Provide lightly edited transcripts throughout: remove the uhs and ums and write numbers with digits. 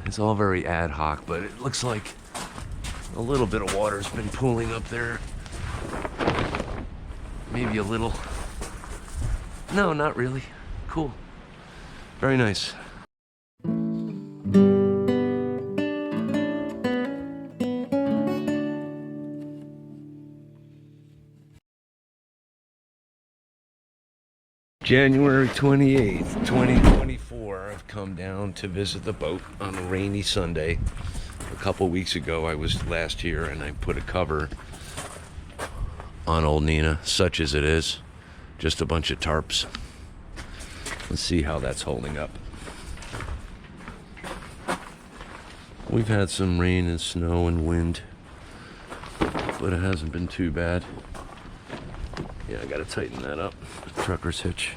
It's all very ad hoc, but it looks like a little bit of water's been pooling up there. Maybe a little. No, not really. Cool. Very nice. January 28th, 2024. I've come down to visit the boat on a rainy Sunday. A couple weeks ago, I was last here and I put a cover on old Nina, such as it is. Just a bunch of tarps. Let's see how that's holding up. We've had some rain and snow and wind, but it hasn't been too bad. Yeah, I gotta tighten that up. Trucker's hitch.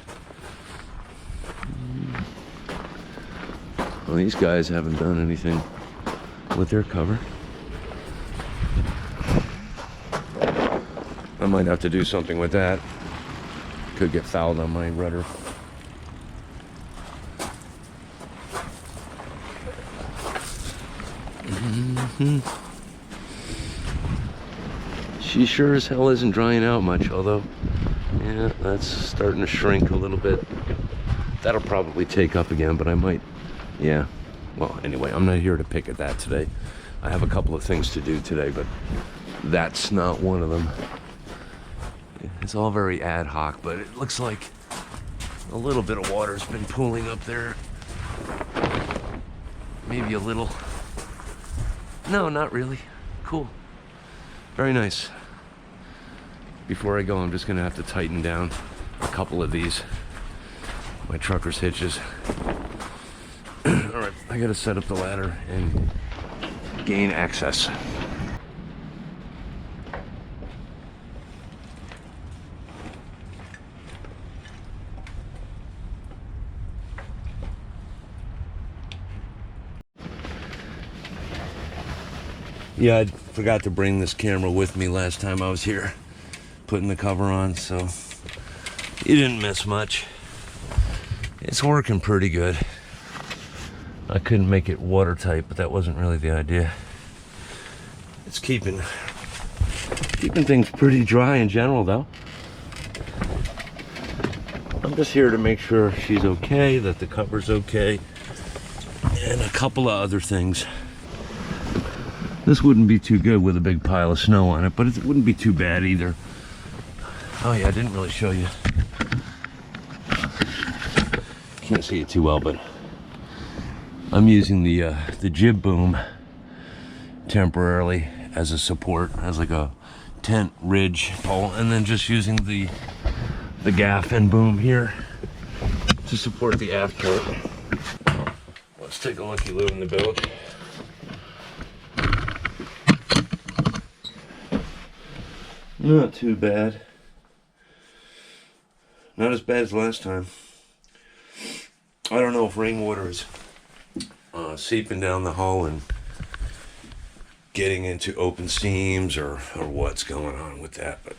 Well, these guys haven't done anything with their cover. I might have to do something with that. Could get fouled on my rudder. She sure as hell isn't drying out much, although, yeah, that's starting to shrink a little bit. That'll probably take up again, but I might, yeah. Well, anyway, I'm not here to pick at that today. I have a couple of things to do today, but that's not one of them. It's all very ad hoc, but it looks like a little bit of water's been pooling up there. Maybe a little. No, not really. Cool. Very nice. Before I go, I'm just gonna have to tighten down a couple of these. My trucker's hitches. All right, I gotta set up the ladder and gain access. Yeah, I forgot to bring this camera with me last time I was here, putting the cover on, so you didn't miss much. It's working pretty good. I couldn't make it watertight, but that wasn't really the idea. It's keeping things pretty dry in general, though. I'm just here to make sure she's okay, that the cover's okay, and a couple of other things. This wouldn't be too good with a big pile of snow on it, but it wouldn't be too bad either. Oh yeah, I didn't really show you. Can't see it too well, but I'm using the jib boom temporarily as a support, as like a tent ridge pole, and then just using the gaff and boom here to support the aft turret. Let's take a looky-loo in the boat. Not too bad. Not as bad as last time. I don't know if rainwater is seeping down the hull and getting into open seams or what's going on with that, but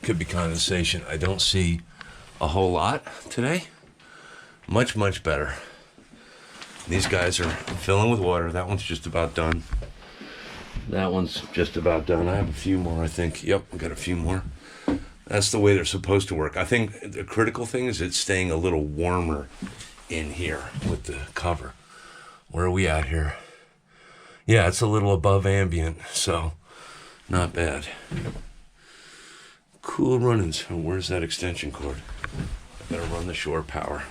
could be condensation. I don't see a whole lot today. Much better. These guys are filling with water. That one's just about done. That one's just about done. I have a few more, I think. Yep, I've got a few more. That's the way they're supposed to work. I think the critical thing is it's staying a little warmer in here with the cover. Where are we at here? Yeah, it's a little above ambient, so not bad. Cool runnings. Oh, where's that extension cord? I better run the shore power.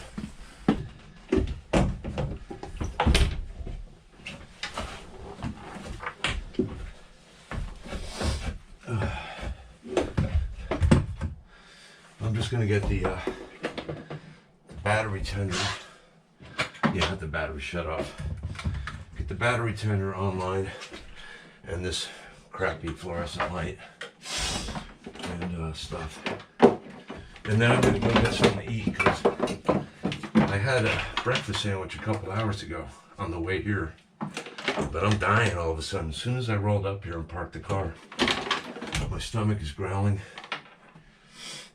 I'm just gonna get the battery tender. Yeah, the battery shut off. Get the battery tender online and this crappy fluorescent light and stuff. And then I'm gonna go get something to eat because I had a breakfast sandwich a couple hours ago on the way here. But I'm dying all of a sudden. As soon as I rolled up here and parked the car, my stomach is growling.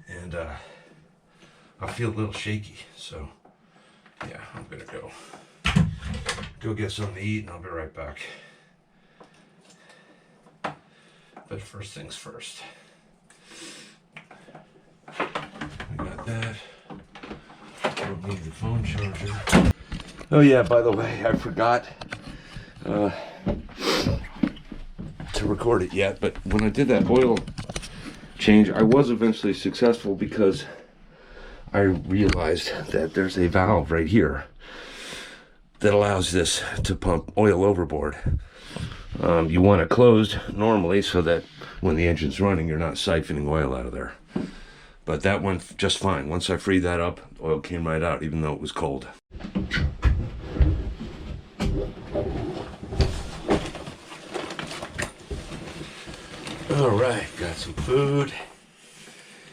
And I feel a little shaky, so yeah, I'm gonna go get something to eat and I'll be right back. But first things first. I got that. Don't need the phone charger. Oh yeah, by the way, I forgot to record it yet, but when I did that oil change, I was eventually successful because I realized that there's a valve right here that allows this to pump oil overboard. You want it closed normally so that when the engine's running, you're not siphoning oil out of there. But that went just fine. Once I freed that up, oil came right out, even though it was cold. All right, got some food,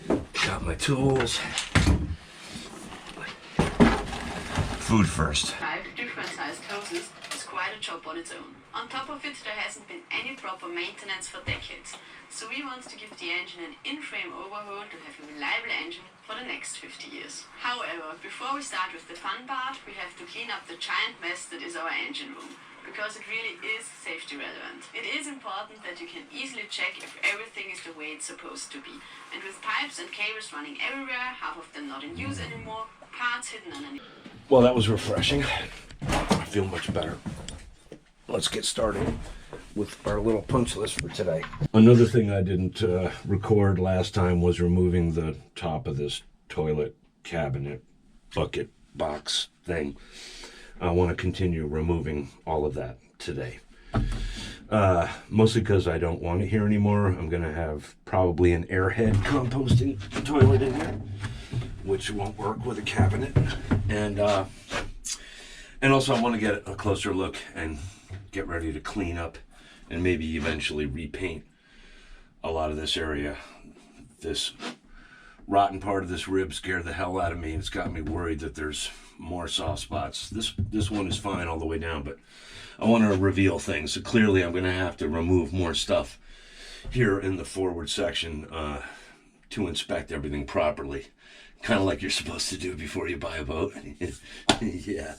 got my tools. Food first. 5 different sized hoses is quite a job on its own. On top of it, there hasn't been any proper maintenance for decades. So we want to give the engine an in-frame overhaul to have a reliable engine for the next 50 years. However, before we start with the fun part, we have to clean up the giant mess that is our engine room, because it really is safety relevant. It is important that you can easily check if everything is the way it's supposed to be. And with pipes and cables running everywhere, half of them not in use anymore, parts hidden underneath. Well, that was refreshing. I feel much better. Let's get started with our little punch list for today. Another thing I didn't record last time was removing the top of this toilet cabinet bucket box thing. I want to continue removing all of that today. Mostly because I don't want it here anymore. I'm going to have probably an airhead composting toilet in here, which won't work with a cabinet. And also I want to get a closer look and get ready to clean up and maybe eventually repaint a lot of this area. This rotten part of this rib scared the hell out of me. It's got me worried that there's more soft spots. This one is fine all the way down, but I want to reveal things. So clearly I'm going to have to remove more stuff here in the forward section to inspect everything properly. Kind of like you're supposed to do before you buy a boat. Yeah.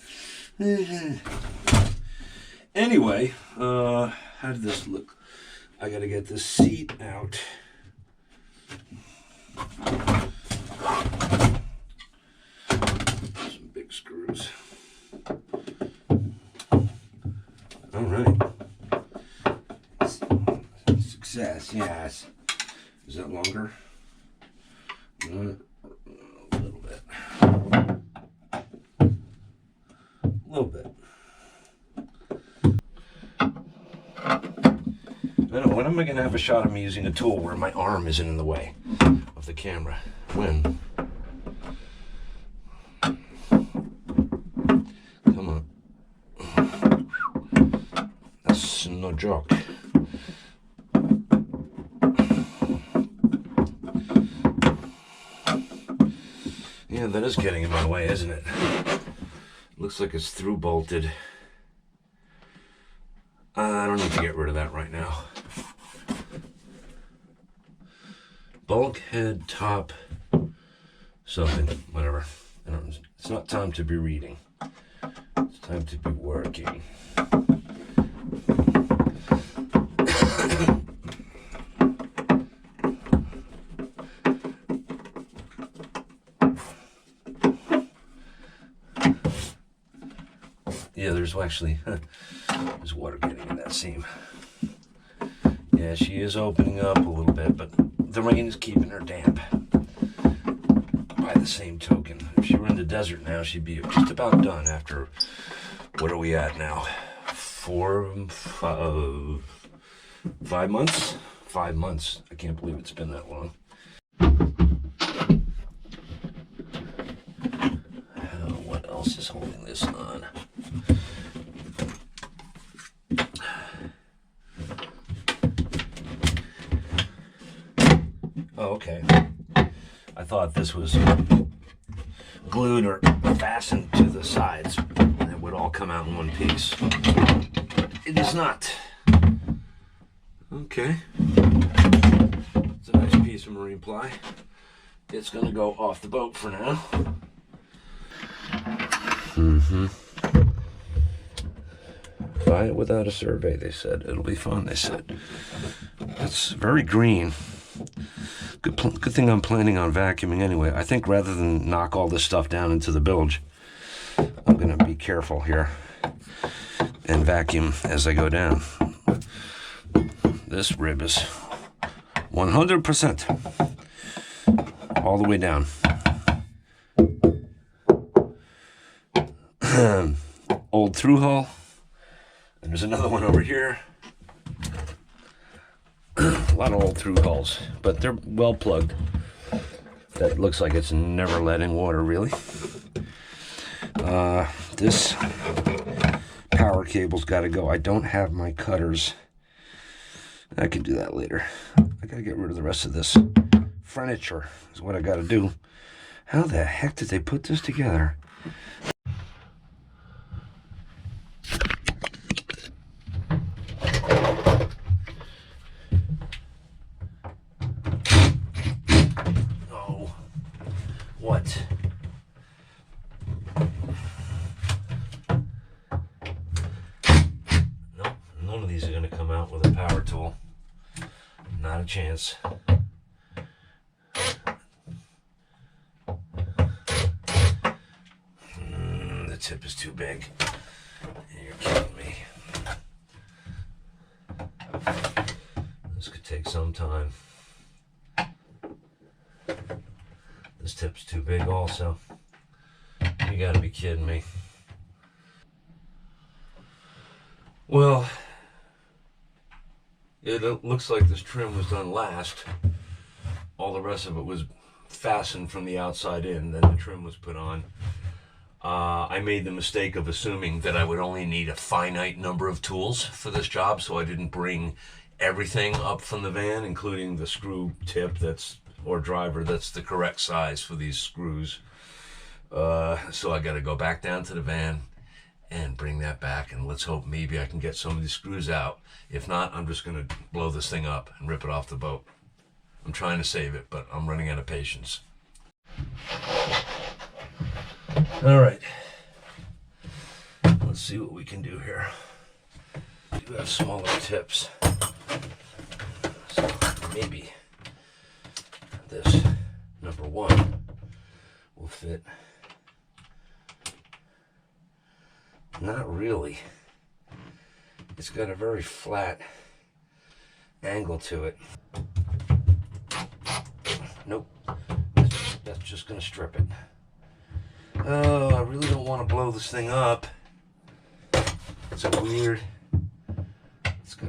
Anyway, how did this look? I gotta get this seat out. Some big screws. All right. Success, yes. Is that longer? A little bit. A little bit. I don't know, when am I going to have a shot of me using a tool where my arm isn't in the way of the camera? When? Come on. That's no joke. Yeah, that is getting in my way, isn't it? Looks like it's through bolted. I don't need to get rid of that right now. Bulkhead top something, whatever. It's not time to be reading. It's time to be working. Yeah, there's actually there's water getting in that seam. Yeah, she is opening up a little bit, but the rain is keeping her damp. By the same token, if she were in the desert now, she'd be just about done after, what are we at now? 5 months? 5 months. I can't believe it's been that long. What else is holding this on? Oh, okay. I thought this was glued or fastened to the sides and it would all come out in one piece. But it is not. Okay. It's a nice piece of marine ply. It's going to go off the boat for now. try it without a survey, they said. It'll be fun, they said. It's very green. Good thing I'm planning on vacuuming anyway. I think rather than knock all this stuff down into the bilge, I'm going to be careful here and vacuum as I go down. This rib is 100% all the way down. Old through hull. And there's another one over here. A lot of old through hulls, but they're well plugged. That looks like it's never letting water, really. This power cable's got to go. I don't have my cutters. I can do that later. I got to get rid of the rest of this furniture is what I got to do. How the heck did they put this together? What? Nope, none of these are going to come out with a power tool. Not a chance. The tip is too big. You're kidding me. This could take some time. This tip's too big also. You gotta be kidding me. Well, it looks like this trim was done last. All the rest of it was fastened from the outside in, then the trim was put on. I made the mistake of assuming that I would only need a finite number of tools for this job, so I didn't bring everything up from the van, including the screw tip or driver that's the correct size for these screws. So I got to go back down to the van and bring that back, and let's hope maybe I can get some of these screws out. If not, I'm just going to blow this thing up and rip it off the boat. I'm trying to save it, but I'm running out of patience. All right, let's see what we can do here. We do have smaller tips, so maybe this number one will fit. Not really. It's got a very flat angle to it. Nope, that's just gonna strip it. Oh, I really don't want to blow this thing up. It's got a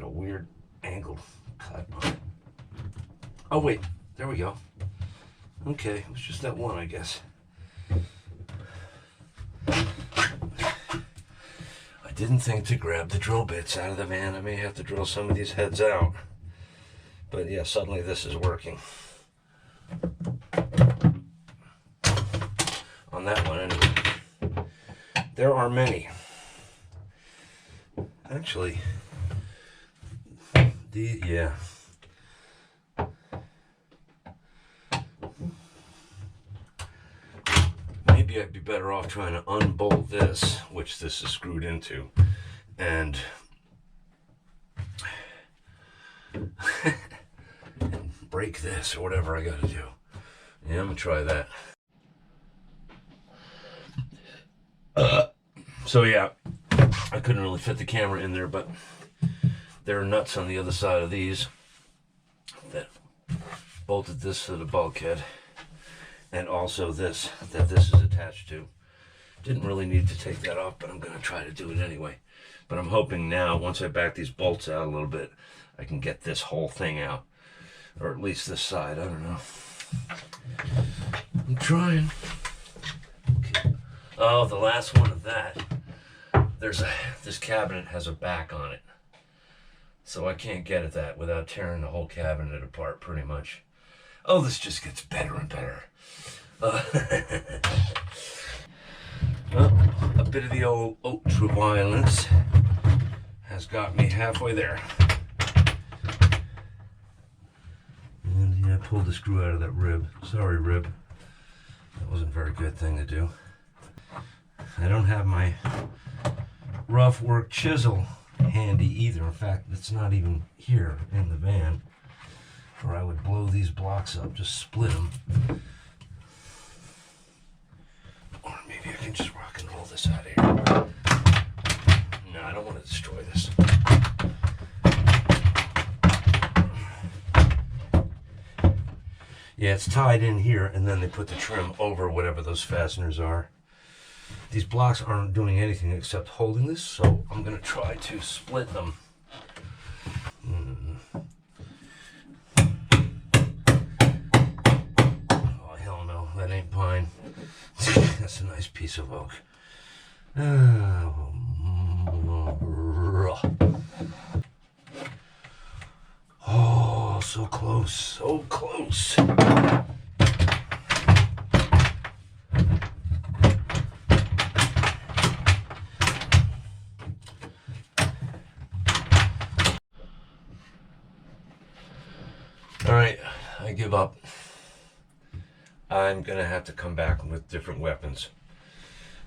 weird angled cut on it. Oh wait, there we go. Okay, it was just that one, I guess. I didn't think to grab the drill bits out of the van. I may have to drill some of these heads out. But yeah, suddenly this is working. On that one anyway. There are many. Actually, yeah. Maybe I'd be better off trying to unbolt this, which this is screwed into, and break this or whatever I gotta do. Yeah, I'm gonna try that. So yeah, I couldn't really fit the camera in there, but there are nuts on the other side of these that bolted this to the bulkhead, and also this that this is attached to. Didn't really need to take that off, but I'm gonna try to do it anyway. But I'm hoping now, once I back these bolts out a little bit, I can get this whole thing out, or at least this side. I don't know. I'm trying. Okay. Oh, the last one of that. This cabinet has a back on it, so I can't get at that without tearing the whole cabinet apart, pretty much. Oh, this just gets better and better. Well, a bit of the old ultra violence has got me halfway there. And yeah, I pulled the screw out of that rib. Sorry, rib. That wasn't a very good thing to do. I don't have my rough work chisel handy either. In fact, it's not even here in the van, or I would blow these blocks up, just split them. Or maybe I can just rock and roll this out of here. No, I don't want to destroy this. Yeah, it's tied in here, and then they put the trim over whatever those fasteners are. These blocks aren't doing anything except holding this, so I'm going to try to split them. Oh, hell no, that ain't pine. That's a nice piece of oak. Oh, so close, so close. All right, I give up. I'm gonna have to come back with different weapons.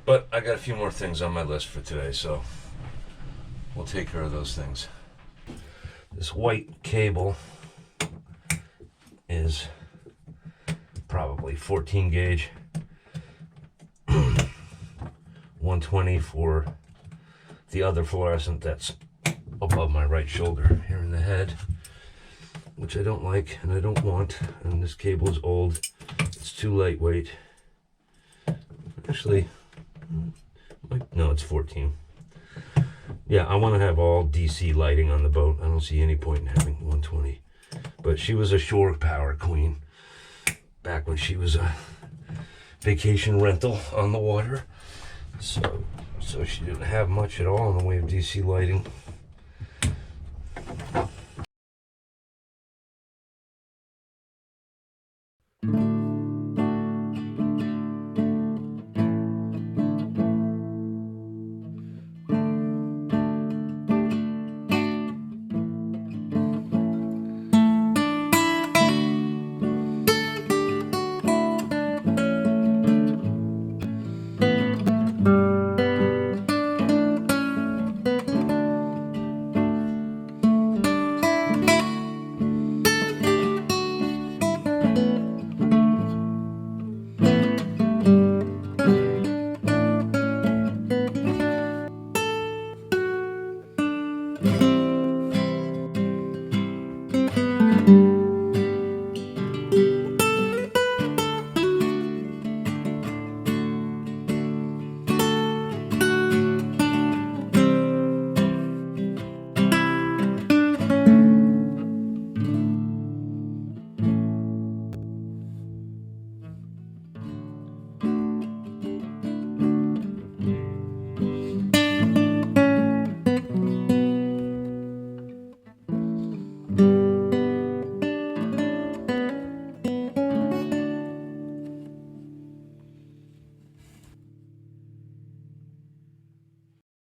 But I got a few more things on my list for today, so we'll take care of those things. This white cable is probably 14 gauge. 120 for the other fluorescent that's above my right shoulder here in the head, which I don't like and I don't want. And this cable is old. It's too lightweight. Actually, no, it's 14. Yeah, I want to have all DC lighting on the boat. I don't see any point in having 120. But she was a shore power queen back when she was a vacation rental on the water. So she didn't have much at all in the way of DC lighting.